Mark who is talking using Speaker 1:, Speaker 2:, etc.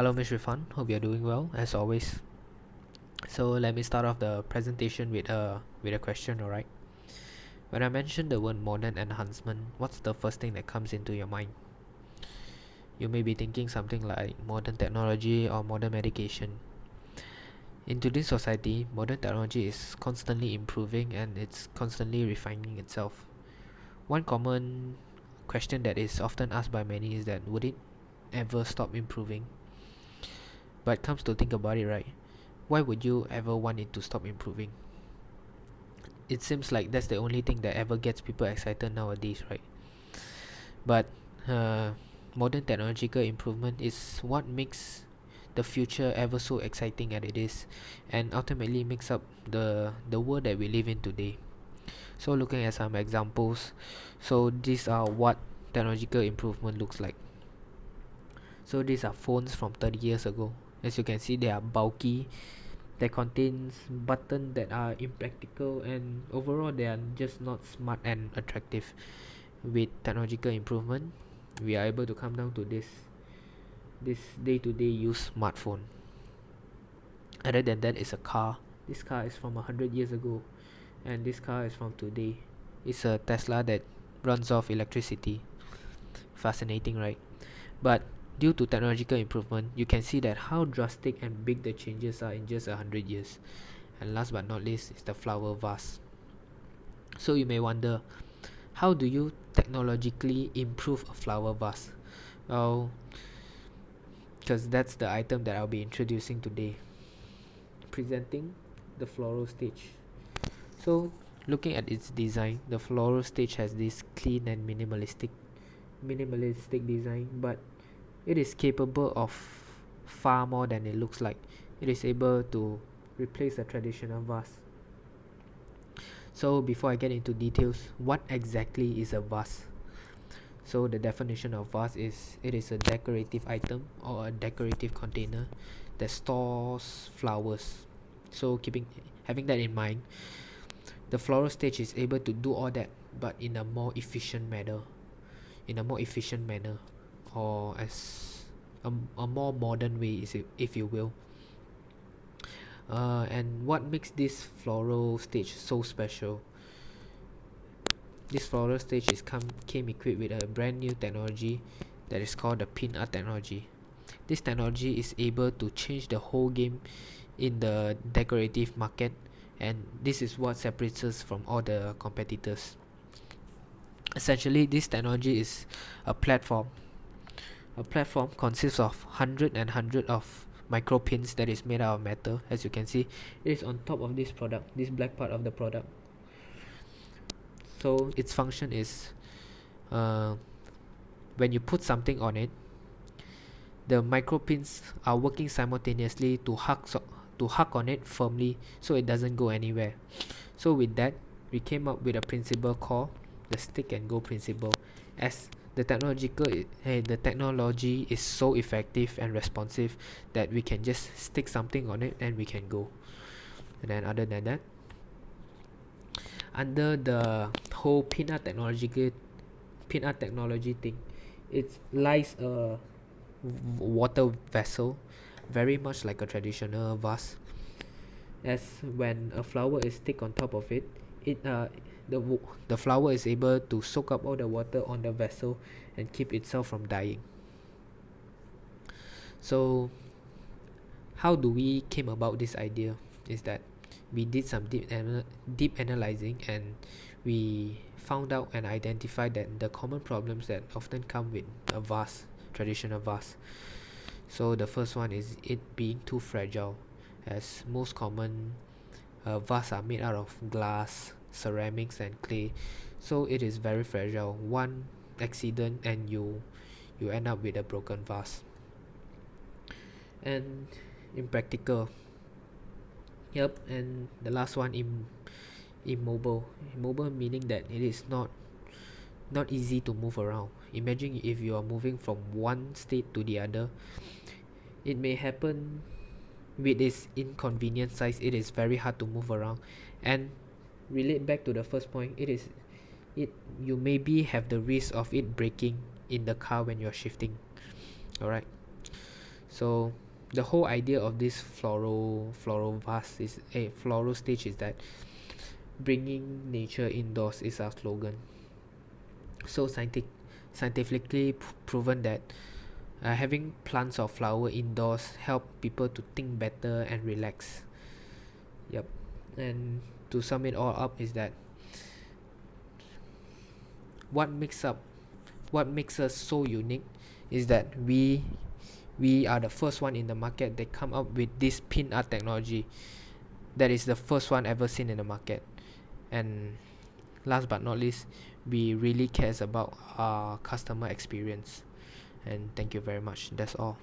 Speaker 1: Hello, Miss Rifan. Hope you're doing well as always. So let me start off the presentation with a question. Alright. When I mention the word modern enhancement, what's the first thing that comes into your mind? You may be thinking something like modern technology or modern medication. In today's society, modern technology is constantly improving and it's constantly refining itself. One common question that is often asked by many is that would it ever stop improving? But comes to think about it, right? Why would you ever want it to stop improving? It seems like that's the only thing that ever gets people excited nowadays, right? But uh, modern technological improvement is what makes the future ever so exciting as it is, and ultimately makes up the world that we live in today. So looking at some examples, so these are what technological improvement looks like. So these are phones from 30 years ago. As you can see, they are bulky, that contains buttons that are impractical, and overall they are just not smart and attractive. With technological improvement, we are able to come down to this day-to-day use smartphone. Other than that is a car. This car is from 100 years ago, and this car is from today. It's a Tesla that runs off electricity. Fascinating, right? But due to technological improvement, you can see that how drastic and big the changes are in just 100 years. And last but not least is the flower vase. So you may wonder, how do you technologically improve a flower vase? Well, because that's the item that I'll be introducing today. Presenting the floral stage. So looking at its design, the floral stage has this clean and minimalistic design, but it is capable of far more than it looks like. It is able to replace a traditional vase. So before I get into details, what exactly is a vase? So the definition of vase is it is a decorative item or a decorative container that stores flowers. So having that in mind, the floral stage is able to do all that, but in a more efficient manner. Or as a more modern way, if you will. And what makes this floral stage so special? This floral stage came equipped with a brand new technology that is called the pin art technology. This technology is able to change the whole game in the decorative market, and this is what separates us from all the competitors. Essentially, this technology is a platform. A platform consists of hundred of micro pins that is made out of metal. As you can see, it is on top of this product, this black part of the product. So its function is when you put something on it, the micro pins are working simultaneously to hug on it firmly so it doesn't go anywhere. So with that, we came up with a principle called the stick and go principle. As the technology is so effective and responsive that we can just stick something on it and we can go. And then other than that, under the whole pin art technology thing, it lies a water vessel, very much like a traditional vase. As when a flower is stick on top of it, the flower is able to soak up all the water on the vessel and keep itself from dying. So how do we came about this idea is that we did some deep analyzing, and we found out and identified that the common problems that often come with a traditional vase. So the first one is it being too fragile, as most common vases are made out of glass, ceramics and clay, so it is very fragile. One accident and you end up with a broken vase. And impractical. Yep. And the last one, immobile meaning that it is not easy to move around. Imagine if you are moving from one state to the other, it may happen with its inconvenient size. It is very hard to move around. And relate back to the first point, you maybe have the risk of it breaking in the car when you're shifting. Alright, So the whole idea of this floral vase is a floral stage is that bringing nature indoors is our slogan. So scientifically proven that having plants or flower indoors help people to think better and relax. Yep. And to sum it all up is that what makes us so unique is that we are the first one in the market that come up with this pin art technology. That is the first one ever seen in the market. And last but not least, we really cares about our customer experience. And thank you very much. That's all.